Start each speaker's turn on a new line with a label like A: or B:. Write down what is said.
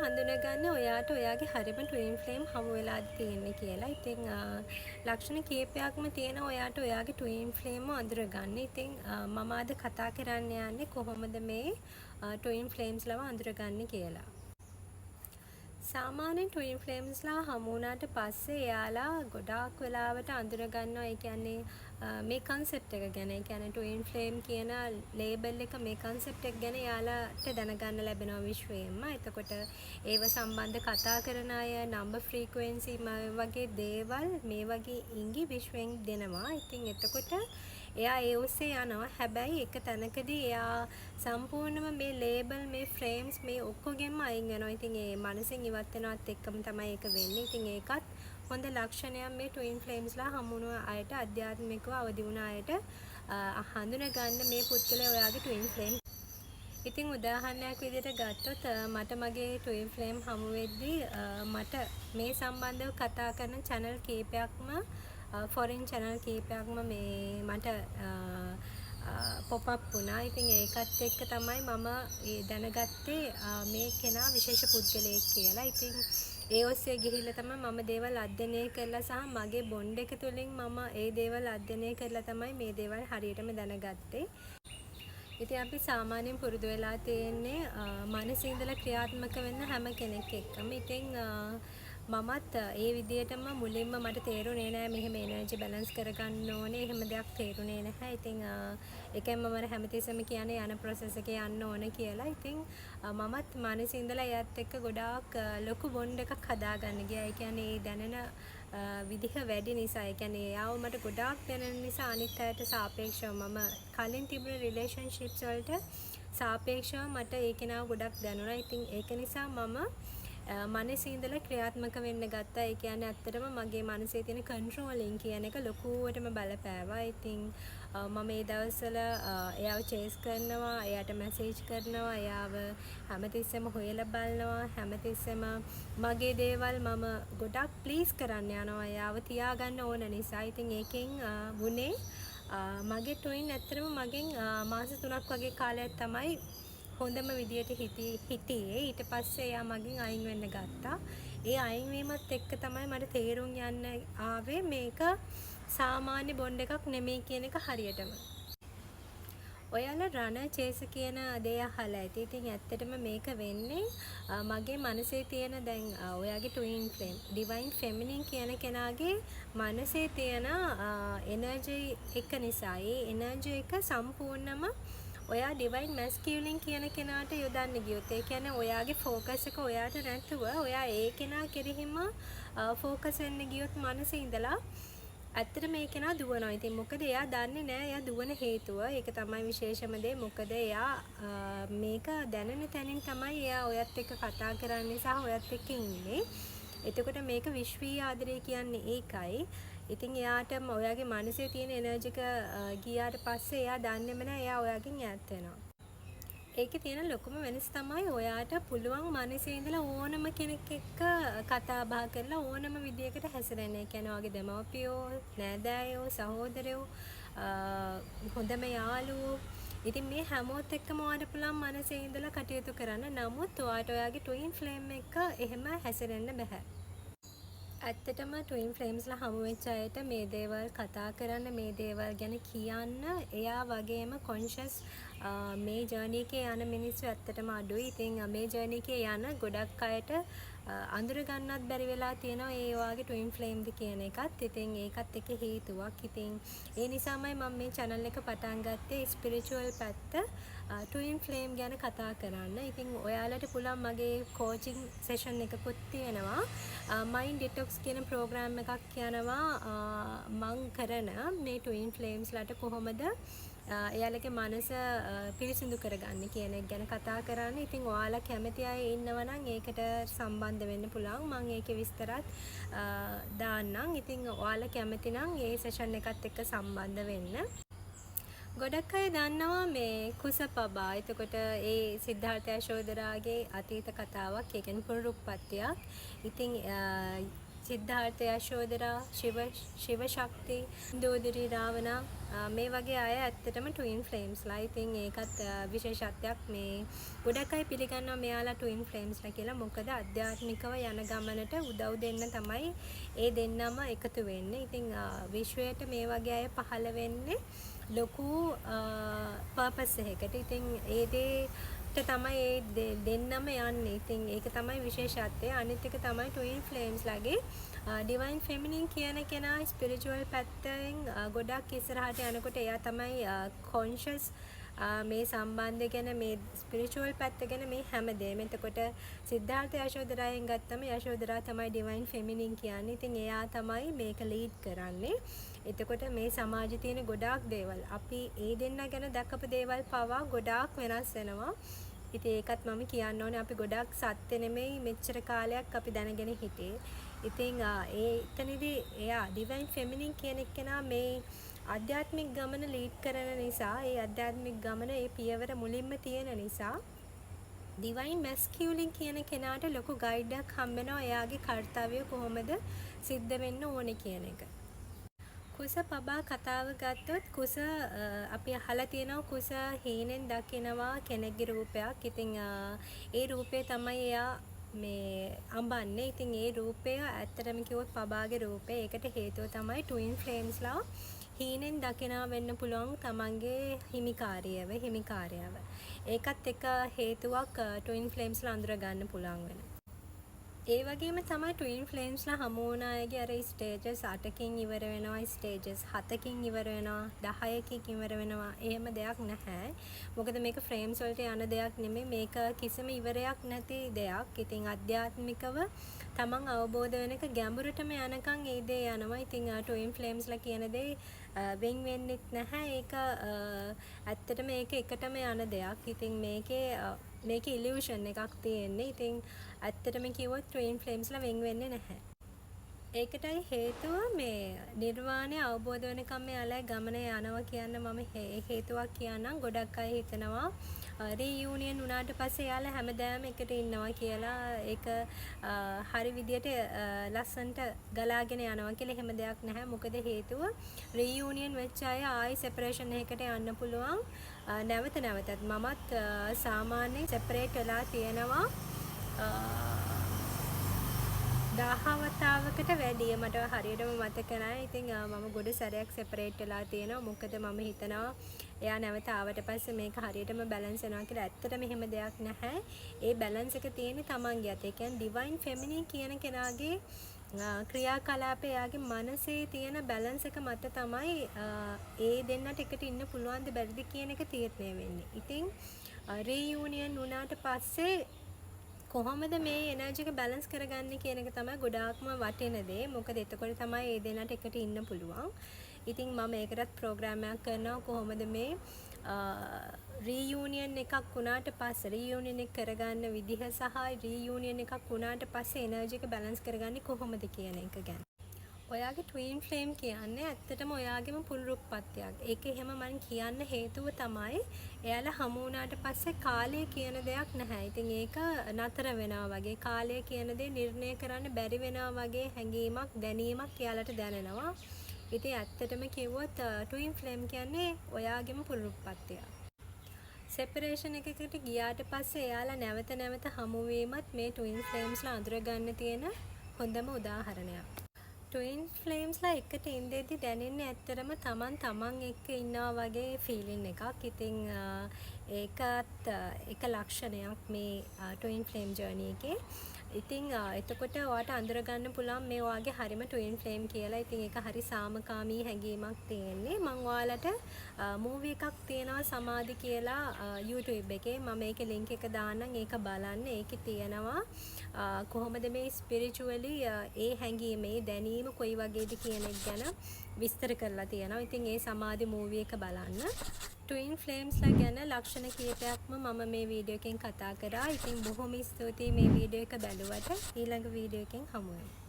A: හඳුනගන්න ඔයාට ඔයාගේ හරිම ට්වින් ෆ්ලේම් හමු වෙලාද තියෙන්නේ කියලා. ඉතින් ලක්ෂණ කීපයක්ම තියෙන ඔයාට ඔයාගේ ට්වින් ෆ්ලේම් අඳුරගන්න. ඉතින් මම අද කතා කරන්න යන්නේ කොහොමද මේ ට්වින් ෆ්ලේම්ස්ලව අඳුරගන්නේ කියලා. සාමාන්‍යයෙන් ට්වින් ෆ්ලේම්ස්ලා හමු වුණාට පස්සේ එයාලා ගොඩාක් වෙලාවට අඳුරගන්නවා. ඒ කියන්නේ මේ කන්සෙප්ට් එක ගැන. ඒ කියන්නේ ට්වින් ෆ්ලේම් කියන ලේබල් එක මේ කන්සෙප්ට් එක ගැන එයාලට දැනගන්න ලැබෙනවා විශ්වයෙන්ම. එතකොට ඒව සම්බන්ධ කතා කරන අය නම්බර් ෆ්‍රීකවෙන්සි වගේ දේවල් මේ වගේ ඉඟි විශ්වයෙන් දෙනවා. ඉතින් එතකොට එයා ඒ ඔස්සේ යනවා. හැබැයි එක තැනකදී එයා සම්පූර්ණයෙන්ම මේ ලේබල් මේ ෆ්‍රේම්ස් මේ ඔක්කොගෙම අයින් වෙනවා. ඉතින් ඒ මනසින් ඉවත් වෙනවත් එක්කම තමයි ඒක වෙන්නේ. ඉතින් ඒකත් හොඳ ලක්ෂණයක් මේ ට්වින් ෆ්ලේම්ස්ලා හමු වුණ අයට අධ්‍යාත්මිකව අවදි වුණ අයට හඳුනා ගන්න මේ පුද්ගලයා ඔයාගේ ට්වින් ෆ්ලේම්. ඉතින් උදාහරණයක් විදිහට ගත්තොත් මට මගේ ට්වින් ෆ්ලේම් හමු වෙද්දී මට මේ සම්බන්ධව කතා කරන channel කීපයක්ම ෆොරින් channel කීපයක්ම මේ මට පොප් අප් වුණා. ඉතින් ඒකත් එක්ක තමයි මම දැනගත්තේ මේ කෙනා විශේෂ පුද්ගලයෙක් කියලා. ඉතින් ඒ ඔස්සේ ගිහිල්ලා තමයි මම දේවල් අධ්‍යයනය කරලා සහ මගේ බොන්ඩ් එක තුළින් මම ඒ දේවල් අධ්‍යයනය කරලා තමයි මේ දේවල් හරියටම දැනගත්තේ. ඉතින් අපි සාමාන්‍යයෙන් පුරුදු වෙලා තියෙන්නේ මනසේ ඉඳලා ක්‍රියාත්මක වෙන්න හැම කෙනෙක් එක්කම. ඉතින් මමත් ඒ විදිහටම මුලින්ම මට තේරුනේ නෑ මෙහෙම එනර්ජි බැලන්ස් කරගන්න ඕනේ. එහෙම දෙයක් තේරුනේ නැහැ. ඉතින් ඒකෙන් මම හැමතිස්සෙම කියන්නේ යන ප්‍රොසෙස් එකේ යන්න ඕන කියලා. ඉතින් මමත් මනසේ ඉඳලා එයත් එක්ක ගොඩාක් ලොකු බොන්ඩ් එකක් හදාගන්න ගියා. ඒ කියන්නේ ඒ දැනෙන විදිහ වැඩි නිසා. ඒ කියන්නේ එයාව මට ගොඩාක් දැනෙන නිසා අනිත් අයට සාපේක්ෂව මම කලින් තිබුණ රිලේෂන්ෂිප්ස් වලට සාපේක්ෂව මට ඒ කෙනාව ගොඩක් දැනුණා. ඉතින් ඒක නිසා මම මනසේ ඉඳලා ක්‍රියාත්මක වෙන්න ගත්තා. ඒ කියන්නේ ඇත්තටම මගේ මනසේ තියෙන කන්ට්‍රෝලින් කියන එක ලොකුවටම බලපෑවා. ඉතින් මම ඒ දවස්වල එයාව චේස් කරනවා, එයාට මැසේජ් කරනවා, එයාව හැමතිස්සෙම හොයලා බලනවා, හැමතිස්සෙම මගේ දේවල් මම ගොඩක් ප්ලීස් කරන්න යනවා එයාව තියාගන්න ඕන නිසා. ඉතින් ඒකෙන් වුණේ මගේ ට්වින් ඇත්තටම මගෙන් මාස 3ක් වගේ කාලයක් තමයි හොඳම විදියට හිටියේ. ඊට පස්සේ එයා මගෙන් අයින් වෙන්න ගත්තා. ඒ අයින් වීමත් එක්ක තමයි මට තේරුම් යන්න ආවේ මේක සාමාන්‍ය බොන්ඩ් එකක් නෙමෙයි කියන එක හරියටම. ඔයාලා රණ චේස කියන දේ අහලා ඇති. ඉතින් ඇත්තටම මේක වෙන්නේ මගේ මනසේ තියෙන දැන් ඔයාගේ ට්වින් ෆ්ලේම් ඩිවයින් ෆෙමිනින් කියන කෙනාගේ මනසේ තියෙන එනර්ජි එක නිසා. ඒ එනර්ජි එක සම්පූර්ණම ඔයා ඩිවයින් මැස්කියුලින් කියන කෙනාට යොදන්න ගියොත් ඒ කියන්නේ ඔයාගේ ෆෝකස් එක ඔයාට නැතුව ඔයා ඒ කෙනා කෙරෙහිම ෆෝකස් වෙන්න ගියොත් මනසේ ඉඳලා ඇත්තට මේ කෙනා දුවනවා. ඉතින් මොකද එයා දන්නේ නැහැ එයා දුවන හේතුව. ඒක තමයි විශේෂම දේ. මොකද එයා මේක දැනෙන තැනින් තමයි එයා ඔයත් එක්ක කතා කරන්නේ සහ ඔයත් එක්ක ඉන්නේ. එතකොට මේක විශ්වීය ආදරය කියන්නේ ඒකයි. ඉතින් එයාට ඔයාගේ මනසේ තියෙන එනර්ජි එක ගියාට පස්සේ එයා දන්නේම නැහැ එයා ඔයාගෙන් ඈත් වෙනවා. ඒකේ තියෙන ලොකුම වෙනස තමයි ඔයාට පුළුවන් මනසේ ඉඳලා ඕනම කෙනෙක් එක්ක කතා බහ කරලා ඕනම විදියකට හැසිරෙන්න. ඒ කියන්නේ ඔයාගේ දෙමව්පියෝ, නෑදෑයෝ, සහෝදරයෝ, හොඳම යාළුවෝ. ඉතින් මේ හැමෝත් එක්කම ඔයාට පුළුවන් මනසේ ඉඳලා කටයුතු කරන්න. නමුත් ඔයාට ඔයාගේ ට්වින් ෆ්ලේම් එක එහෙම හැසිරෙන්න බෑ. ඇත්තටම ට්වින් ෆ්ලේම්ස්ලා හමු වෙච්ච අයට මේ දේවල් කතා කරන්න, මේ දේවල් ගැන කියන්න එයා වගේම කොන්ෂස් මේ ජර්නි එකේ යන මිනිස්සු ඇත්තටම අඩුයි. ඉතින් මේ ජර්නි එකේ යන ගොඩක් අයට අඳුර ගන්නත් බැරි වෙලා තියෙනවා ඒ වගේ ට්වින් ෆ්ලේම්ද කියන එකත්. ඉතින් ඒකත් එක හේතුවක්. ඉතින් ඒ නිසාමයි මම මේ channel එක පටන් ගත්තේ ස්පිරිචුවල් පැත්ත ට්වින් ෆ්ලේම් ගැන කතා කරන්න. ඉතින් ඔයාලට පුළුවන් මගේ කෝචින් සෙෂන් එකකුත් තියෙනවා. මයින්ඩ් ඩිටොක්ස් කියන ප්‍රෝග්‍රෑම් එකක් යනවා මං කරන මේ ට්වින් ෆ්ලේම්ස්ලාට කොහොමද එයාලගේ මනස පිරිසිදු කරගන්න කියන එක ගැන කතා කරන්න. ඉතින් ඔයාලා කැමති අය ඉන්නවා නම් ඒකට සම්බන්ධ වෙන්න පුළුවන්. මම ඒකේ විස්තරත් දාන්නම්. ඉතින් ඔයාලා කැමති නම් ඒ සෙෂන් එකත් එක්ක සම්බන්ධ වෙන්න. ගොඩක් අය දන්නවා මේ කුසපබා. එතකොට ඒ සිද්ධාර්ථ යශෝධරාගේ අතීත කතාවක්. ඒ කියන්නේ පුනරුත්පත්තියක්. ඉතින් සිද්ධාර්ථ යශෝදරා, ශිව ශක්ති, දෝදිරි රාවණා මේ වගේ අය ඇත්තටම ට්වින් ෆ්ලේම්ස්ලා. ඉතින් ඒකත් විශේෂත්වයක්. මේ ගොඩක් අය පිළිගන්නවා මෙයාලා ට්වින් ෆ්ලේම්ස්ලා කියලා. මොකද අධ්‍යාත්මිකව යන ගමනට උදව් දෙන්න තමයි ඒ දෙන්නම එකතු වෙන්නේ. ඉතින් විශ්වයට මේ වගේ අය පහළ වෙන්නේ ලොකු පර්පස් එකකට. ඉතින් ඒ දේට තමයි ඒ දෙන්නම යන්නේ. ඉතින් ඒක තමයි විශේෂත්වය. අනිත් එක තමයි ට්වින් ෆ්ලේම්ස්ලාගේ ඩිවයින් ෆෙමිනින් කියන කෙනා ස්පිරිචුවල් පැත්තෙන් ගොඩක් ඉස්සරහට යනකොට එයා තමයි කොන්ෂස් මේ සම්බන්ධය ගැන, මේ ස්පිරිචුවල් පැත්ත ගැන, මේ හැමදේම. එතකොට සිද්ධාර්ථ යශෝදරායෙන් ගත්තම යශෝදරා තමයි ඩිවයින් ෆෙමිනින් කියන්නේ. ඉතින් එයා තමයි මේක ලීඩ් කරන්නේ. එතකොට මේ සමාජයේ තියෙන ගොඩාක් දේවල්, අපි ඒ දෙන්න ගැන දැකපු දේවල් පවා ගොඩාක් වෙනස් වෙනවා. ඉතින් ඒකත් මම කියන්න ඕනේ. අපි ගොඩක් සත්‍ය නෙමෙයි මෙච්චර කාලයක් අපි දැනගෙන හිටියේ. ඉතින් එතනදී එයා ඩිවයින් ෆෙමිනින් කියන එක්කෙනා මේ ආධ්‍යාත්මික ගමන ලීඩ් කරන නිසා, ඒ ආධ්‍යාත්මික ගමන ඒ පියවර මුලින්ම තියෙන නිසා ඩිවයින් මැස්කියුලින් කියන කෙනාට ලොකු ගයිඩ් එකක් හම්බ වෙනවා එයාගේ කාර්යය කොහොමද සිද්ධ වෙන්න ඕනේ කියන එක. කුස පබා කතාව ගත්තොත් කුස අපි අහලා තියෙනවා කුස හීනෙන් දකිනවා කෙනෙක්ගේ රූපයක්. ඉතින් ඒ රූපේ තමයි එයා මේ අඹන්නේ. ඉතින් ඒ රූපය ඇත්තටම කිව්වොත් පබාගේ රූපය. ඒකට හේතුව තමයි ට්වින් ෆ්ලේම්ස්ලා හීනෙන් දකිනා වෙන්න පුළුවන් තමන්ගේ හිමිකාරියව. ඒකත් එක හේතුවක් ට්වින් ෆ්ලේම්ස්ලා අඳුර ගන්න පුළුවන් වෙන. ඒ වගේම තමයි ට්වින් ෆ්ලේම්ස්ලා හමු වුණ අයගේ අර ස්ටේජස් 8කින් ඉවර වෙනවා, ස්ටේජස් 7කින් ඉවර වෙනවා, 10කින් ඉවර වෙනවා. එහෙම දෙයක් නැහැ. මොකද මේක ෆ්‍රේම්ස් වලට යන දෙයක් නෙමෙයි. මේක කිසිම ඉවරයක් නැති දෙයක්. ඉතින් අධ්‍යාත්මිකව තමන් අවබෝධ වෙනක ගැඹුරටම යනකම් ඒ දේ යනවා. ඉතින් ට්වින් ෆ්ලේම්ස්ලා කියන දේ වෙන් වෙන්නෙත් නැහැ. ඒක ඇත්තටම ඒක එකටම යන දෙයක්. ඉතින් මේකේ ඉලියුෂන් එකක් තියෙන්නේ. ඉතින් ඇත්තටම කිව්වොත් ට්වින් ෆ්ලේම්ස්ලා වෙන් වෙන්නේ නැහැ. ඒකටයි හේතුව මේ නිර්වාණය අවබෝධ වෙනකම් මෙයාලා ගමන යනවා කියන්න මම හේතුවක් කියන්නම්. ගොඩක් අය හිතනවා රීයුනියන් වුණාට පස්සේ එයාලා හැමදාම එකට ඉන්නවා කියලා. ඒක හරි විදියට ලස්සන්ට ගලාගෙන යනවා කියලා. එහෙම දෙයක් නැහැ. මොකද හේතුව රීයුනියන් වෙච්ච අය ආයි සෙපරේෂන් එකකට යන්න පුළුවන්. නැවතත් මමත් සාමාන්‍යයෙන් සෙපරේට් වෙලා තියෙනවා 10 වතාවකට වැඩිය. මට හරියටම මතක නැහැ. ඉතින් මම ගොඩ සැරයක් සෙපරේට් වෙලා තියෙනවා. මොකද මම හිතනවා එයා නැවත ආවට පස්සේ මේක හරියටම බැලන්ස් වෙනවා කියලා. ඇත්තටම එහෙම දෙයක් නැහැ. ඒ බැලන්ස් එක තියෙන්නේ තමන්ගේ අතේ. ඒ කියන්නේ ඩිවයින් ෆෙමිනින් කියන කෙනාගේ ක්‍රියාකලාපය, එයාගේ මනසේ තියෙන බැලන්ස් එක මත තමයි ඒ දෙන්නට එකට ඉන්න පුළුවන්ද බැරිද කියන එක තීරණය වෙන්නේ. ඉතින් රීයුනියන් වුණාට පස්සේ කොහොමද මේ එනර්ජි එක බැලන්ස් කරගන්නේ කියන එක තමයි ගොඩාක්ම වටින දේ. මොකද එතකොට තමයි ඒ දෙන්නට එකට ඉන්න පුළුවන්. ඉතින් මම ඒකටත් ප්‍රෝග්‍රෑම් එකක් කරනවා කොහොමද මේ රීයුනියන් එකක් වුණාට පස්සේ රීයුනියන් එක කරගන්න විදිහ සහ රීයුනියන් එකක් වුණාට පස්සේ එනර්ජි එක බැලන්ස් කරගන්නේ කොහොමද කියන එක ගැන. ඔයාගේ ට්වින් ෆ්ලේම් කියන්නේ ඇත්තටම ඔයාගේම පුනරුත්පත්තියක්. ඒක එහෙම මම කියන්න හේතුව තමයි එයාලා හමු වුණාට පස්සේ කාලය කියන දෙයක් නැහැ. ඉතින් ඒක නතර වෙනවා වගේ, කාලය කියන දේ නිර්ණය කරන්න බැරි වෙනවා වගේ හැඟීමක්, දැනීමක් එයාලට දැනෙනවා. ඉතින් ඇත්තටම කිව්වොත් ට්වින් ෆ්ලේම් කියන්නේ ඔයාගේම පුනරුත්පත්තියක්. සෙපරේෂන් එකකට ගියාට පස්සේ එයාලා නැවත හමු වීමත් මේ ට්වින් ෆ්ලේම්ස්ලා අඳුර ගන්න තියෙන හොඳම උදාහරණයක්. ට්වින් ෆ්ලේම්ස්ලා එකට ඉඳෙද්දි දැනෙන්නේ ඇත්තටම තමන් එක්ක ඉන්නවා වගේ ෆීලින් එකක්. ඉතින් ඒකත් එක ලක්ෂණයක් මේ ට්වින් ෆ්ලේම් ජර්නි එකේ. ඉතින් එතකොට ඔයාට අඳුර ගන්න පුළුවන් මේ ඔයාගේ හරිම ට්වින් ෆ්ලේම් කියලා. ඉතින් ඒක හරි සාමකාමී හැඟීමක් තියෙන්නේ. මම ඔයාලට මූවි එකක් තියෙනවා සමාධි කියලා YouTube එකේ. මම ඒකේ link එක දාන්නම්. ඒක බලන්න. ඒකේ තියෙනවා කොහොමද මේ ස්පිරිචුවලි ඒ හැඟීම, ඒ දැනීම කොයි වගේද කියන එක ගැන විස්තර කරලා තියෙනවා. ඉතින් ඒ සමාධි මූවි එක බලන්න. ට්වින් ෆ්ලේම්ස්ලා ගැන ලක්ෂණ කීපයක්ම මම මේ වීඩියෝ එකෙන් කතා කරා. ඉතින් බොහොම ස්තුතියි මේ වීඩියෝ එක බැලුවට. ඊළඟ වීඩියෝ එකෙන් හමු වෙමු.